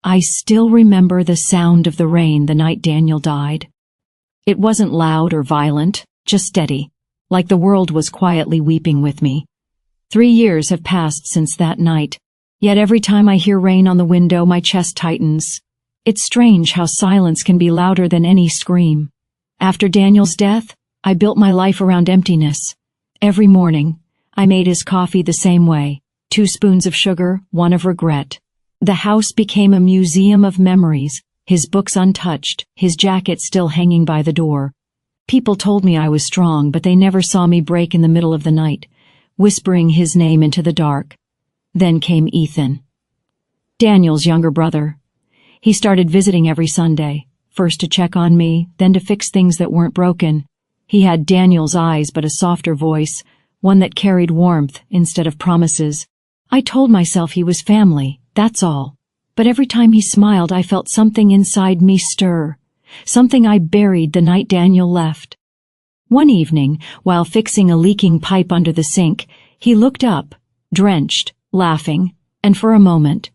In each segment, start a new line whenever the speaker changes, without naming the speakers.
I still remember the sound of the rain the night Daniel died. It wasn't loud or violent, just steady, like the world was quietly weeping with me. 3 years have passed since that night, yet every time I hear rain on the window, my chest tightens. It's strange how silence can be louder than any scream. After Daniel's death, I built my life around emptiness. Every morning, I made his coffee the same way, 2 spoons of sugar, 1 of regret. The house became a museum of memories, his books untouched, his jacket still hanging by the door. People told me I was strong, but they never saw me break in the middle of the night, whispering his name into the dark. Then came Ethan, Daniel's younger brother. He started visiting every Sunday, first to check on me, then to fix things that weren't broken. He had Daniel's eyes but a softer voice, one that carried warmth instead of promises. I told myself he was family, that's all. But every time he smiled, I felt something inside me stir, something I buried the night Daniel left. One evening, while fixing a leaking pipe under the sink, he looked up, drenched, laughing, and for a moment,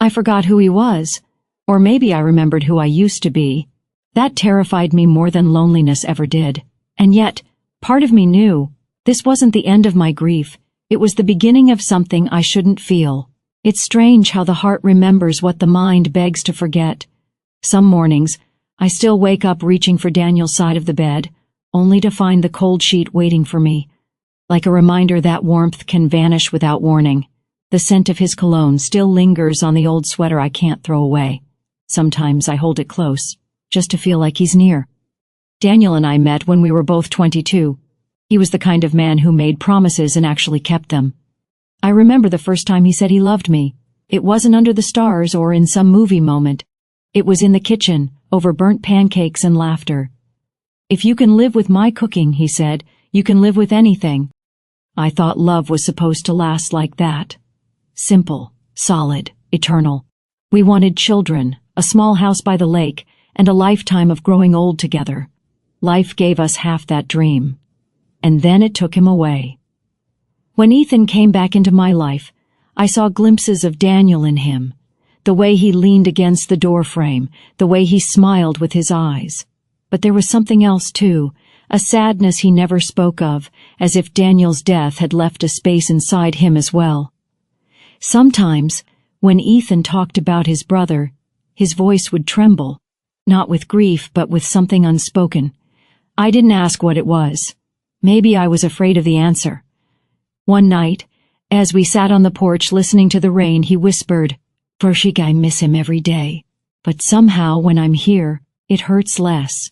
I forgot who he was. Or maybe I remembered who I used to be. That terrified me more than loneliness ever did. And yet, part of me knew, this wasn't the end of my grief. It was the beginning of something I shouldn't feel. It's strange how the heart remembers what the mind begs to forget. Some mornings, I still wake up reaching for Daniel's side of the bed, only to find the cold sheet waiting for me. Like a reminder that warmth can vanish without warning. The scent of his cologne still lingers on the old sweater I can't throw away. Sometimes I hold it close, just to feel like he's near. Daniel and I met when we were both 22. He was the kind of man who made promises and actually kept them. I remember the first time he said he loved me. It wasn't under the stars or in some movie moment. It was in the kitchen, over burnt pancakes and laughter. If you can live with my cooking, he said, you can live with anything. I thought love was supposed to last like that. Simple, solid, eternal. We wanted children, a small house by the lake, and a lifetime of growing old together. Life gave us half that dream. And then it took him away. When Ethan came back into my life, I saw glimpses of Daniel in him. The way he leaned against the doorframe, the way he smiled with his eyes. But there was something else too, a sadness he never spoke of, as if Daniel's death had left a space inside him as well. Sometimes, when Ethan talked about his brother, his voice would tremble, not with grief but with something unspoken. I didn't ask what it was. Maybe I was afraid of the answer. One night, as we sat on the porch listening to the rain, he whispered, "Froshik, I miss him every day. But somehow when I'm here, it hurts less."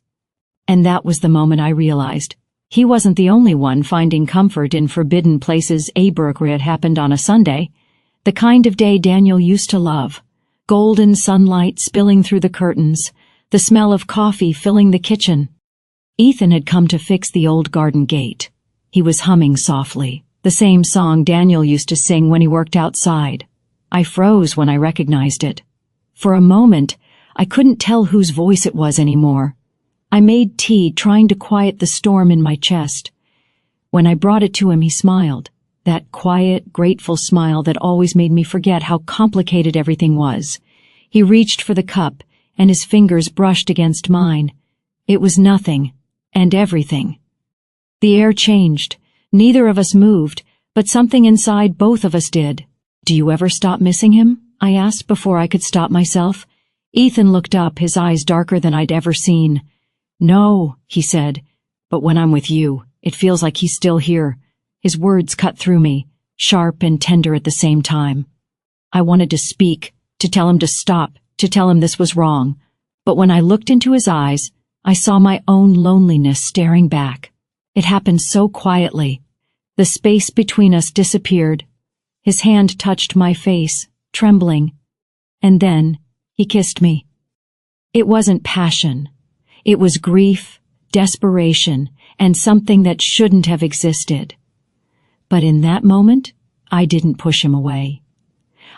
And that was the moment I realized he wasn't the only one finding comfort in forbidden places. Heartbreak happened on a Sunday, the kind of day Daniel used to love. Golden sunlight spilling through the curtains, the smell of coffee filling the kitchen. Ethan had come to fix the old garden gate. He was humming softly, the same song Daniel used to sing when he worked outside. I froze when I recognized it. For a moment, I couldn't tell whose voice it was anymore. I made tea, trying to quiet the storm in my chest. When I brought it to him, he smiled, that quiet, grateful smile that always made me forget how complicated everything was. He reached for the cup, and his fingers brushed against mine. It was nothing, and everything. The air changed. Neither of us moved, but something inside both of us did. "Do you ever stop missing him?" I asked before I could stop myself. Ethan looked up, his eyes darker than I'd ever seen. "No," he said, "but when I'm with you, it feels like he's still here." His words cut through me, sharp and tender at the same time. I wanted to speak, to tell him to stop, to tell him this was wrong. But when I looked into his eyes, I saw my own loneliness staring back. It happened so quietly. The space between us disappeared. His hand touched my face, trembling. And then he kissed me. It wasn't passion. It was grief, desperation, and something that shouldn't have existed. But in that moment, I didn't push him away.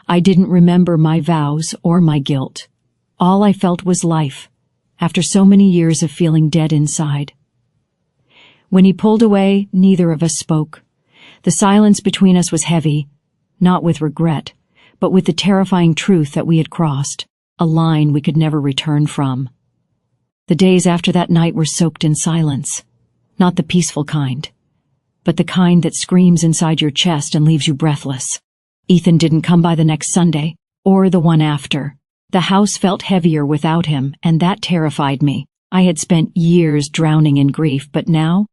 I didn't remember my vows or my guilt. All I felt was life, after so many years of feeling dead inside. When he pulled away, neither of us spoke. The silence between us was heavy, not with regret, but with the terrifying truth that we had crossed. a line we could never return from. The days after that night were soaked in silence, not the peaceful kind, but the kind that screams inside your chest and leaves you breathless. Ethan didn't come by the next Sunday, or the one after. The house felt heavier without him, and that terrified me. I had spent years drowning in grief, but now,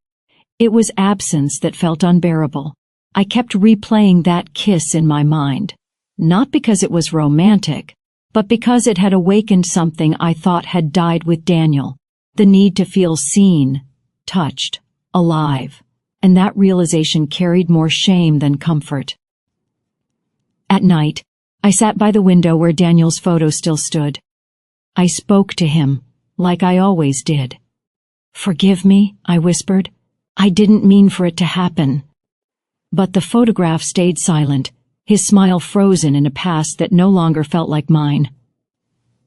it was absence that felt unbearable. I kept replaying that kiss in my mind, not because it was romantic, but because it had awakened something I thought had died with Daniel, the need to feel seen, touched, alive, and that realization carried more shame than comfort. At night, I sat by the window where Daniel's photo still stood. I spoke to him, like I always did. "Forgive me," I whispered. "I didn't mean for it to happen." But the photograph stayed silent, his smile frozen in a past that no longer felt like mine.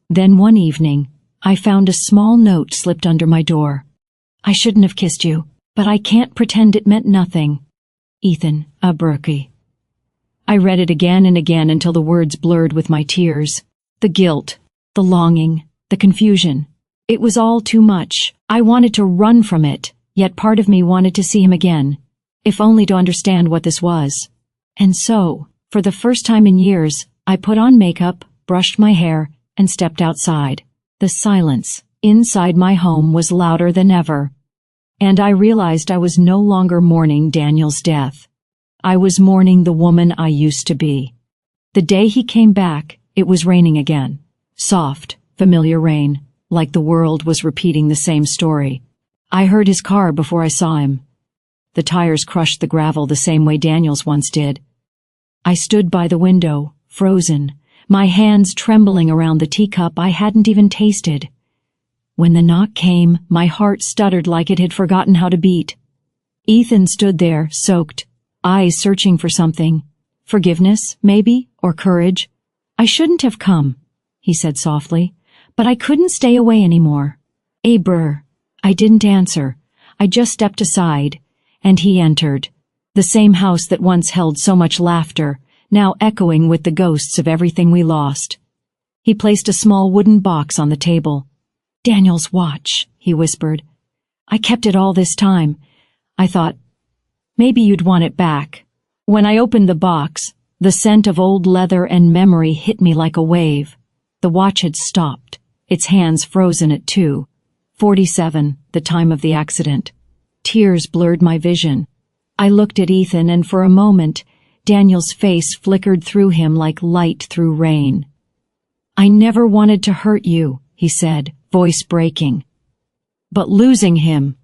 Then one evening, I found a small note slipped under my door. "I shouldn't have kissed you, but I can't pretend it meant nothing. Ethan, a Berkey." I read it again and again until the words blurred with my tears. The guilt, the longing, the confusion. It was all too much. I wanted to run from it, yet part of me wanted to see him again, if only to understand what this was. And so, for the first time in years, I put on makeup, brushed my hair, and stepped outside. The silence inside my home was louder than ever. And I realized I was no longer mourning Daniel's death. I was mourning the woman I used to be. The day he came back, it was raining again. Soft, familiar rain, like the world was repeating the same story. I heard his car before I saw him. The tires crushed the gravel the same way Daniel's once did. I stood by the window, frozen, my hands trembling around the teacup I hadn't even tasted. When the knock came, my heart stuttered like it had forgotten how to beat. Ethan stood there, soaked, eyes searching for something. Forgiveness, maybe, or courage. "I shouldn't have come," he said softly, "but I couldn't stay away anymore." "Brr." I didn't answer. I just stepped aside, and he entered. The same house that once held so much laughter, now echoing with the ghosts of everything we lost. He placed a small wooden box on the table. "Daniel's watch," he whispered. "I kept it all this time. I thought, maybe you'd want it back." When I opened the box, the scent of old leather and memory hit me like a wave. The watch had stopped, its hands frozen at 2:47, the time of the accident. Tears blurred my vision. I looked at Ethan, and for a moment, Daniel's face flickered through him like light through rain. "I never wanted to hurt you," he said, voice breaking. "But losing him,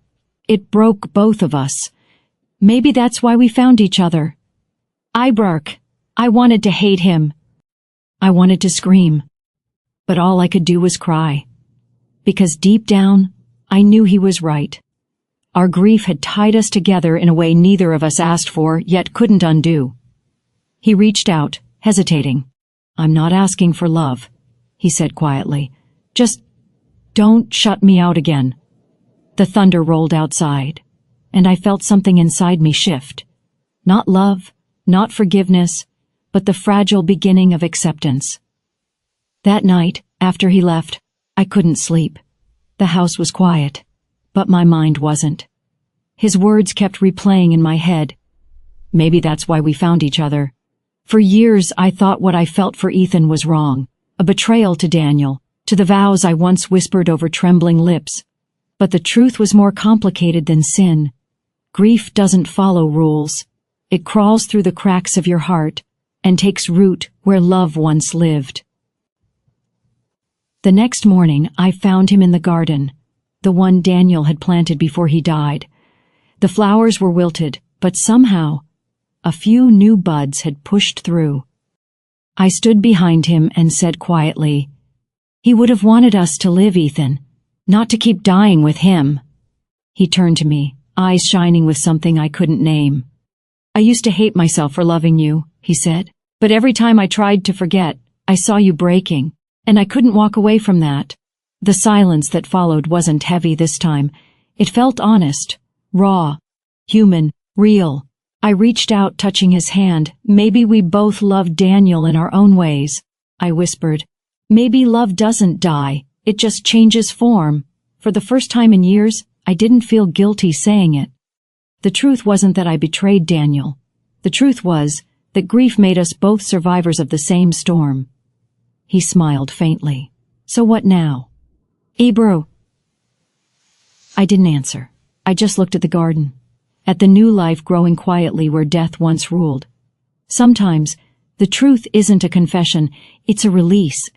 it broke both of us. Maybe that's why we found each other." I wanted to hate him. I wanted to scream. But all I could do was cry. Because deep down, I knew he was right. Our grief had tied us together in a way neither of us asked for, yet couldn't undo. He reached out, hesitating. "I'm not asking for love," he said quietly. "Just don't shut me out again." The thunder rolled outside, and I felt something inside me shift. Not love, not forgiveness, but the fragile beginning of acceptance. That night, after he left, I couldn't sleep. The house was quiet, but my mind wasn't. His words kept replaying in my head. Maybe that's why we found each other. For years I thought what I felt for Ethan was wrong, a betrayal to Daniel, to the vows I once whispered over trembling lips. But the truth was more complicated than sin. Grief doesn't follow rules. It crawls through the cracks of your heart and takes root where love once lived. The next morning I found him in the garden, the one Daniel had planted before he died. The flowers were wilted, but somehow, a few new buds had pushed through. I stood behind him and said quietly, "He would have wanted us to live, Ethan, not to keep dying with him." He turned to me, eyes shining with something I couldn't name. "I used to hate myself for loving you," he said, "but every time I tried to forget, I saw you breaking, and I couldn't walk away from that." The silence that followed wasn't heavy this time. It felt honest, raw, human, real. I reached out, touching his hand. "Maybe we both loved Daniel in our own ways," I whispered. Maybe love doesn't die, it just changes form. For the first time in years, I didn't feel guilty saying it. The truth wasn't that I betrayed Daniel. The truth was that grief made us both survivors of the same storm. He smiled faintly. So what now? Ebro. I didn't answer. I just looked at the garden, at the new life growing quietly where death once ruled. Sometimes, the truth isn't a confession, it's a release.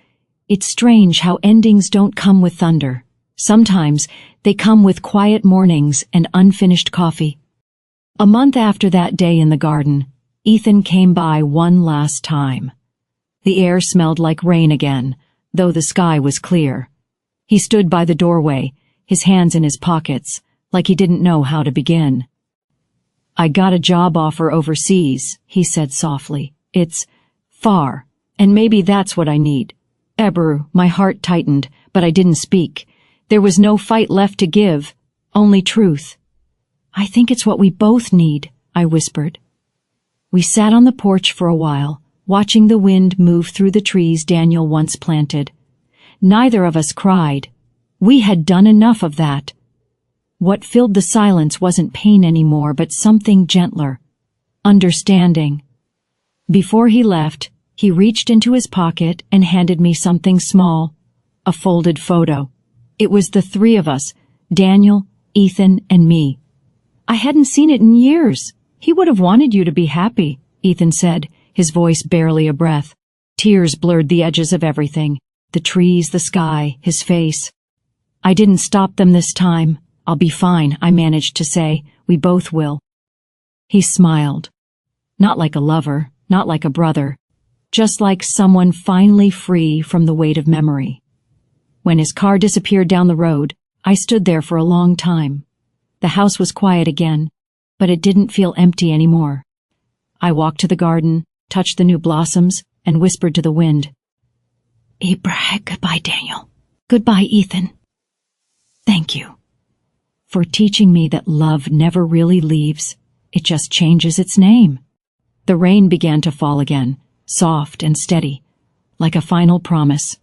It's strange how endings don't come with thunder. Sometimes, they come with quiet mornings and unfinished coffee. A month after that day in the garden, Ethan came by one last time. The air smelled like rain again, though the sky was clear. He stood by the doorway, his hands in his pockets, like he didn't know how to begin. I got a job offer overseas, he said softly. It's far, and maybe that's what I need. Ebru, my heart tightened, but I didn't speak. There was no fight left to give, only truth. I think it's what we both need, I whispered. We sat on the porch for a while, watching the wind move through the trees Daniel once planted. Neither of us cried. We had done enough of that. What filled the silence wasn't pain anymore, but something gentler. Understanding. Before he left, he reached into his pocket and handed me something small, a folded photo. It was the three of us, Daniel, Ethan, and me. I hadn't seen it in years. He would have wanted you to be happy, Ethan said, his voice barely a breath. Tears blurred the edges of everything, the trees, the sky, his face. I didn't stop them this time. I'll be fine, I managed to say. We both will. He smiled. Not like a lover, not like a brother, just like someone finally free from the weight of memory. When his car disappeared down the road, I stood there for a long time. The house was quiet again, but it didn't feel empty anymore. I walked to the garden, touched the new blossoms, and whispered to the wind. Goodbye, Daniel. Goodbye, Ethan. Thank you for teaching me that love never really leaves. It just changes its name. The rain began to fall again, soft and steady, like a final promise.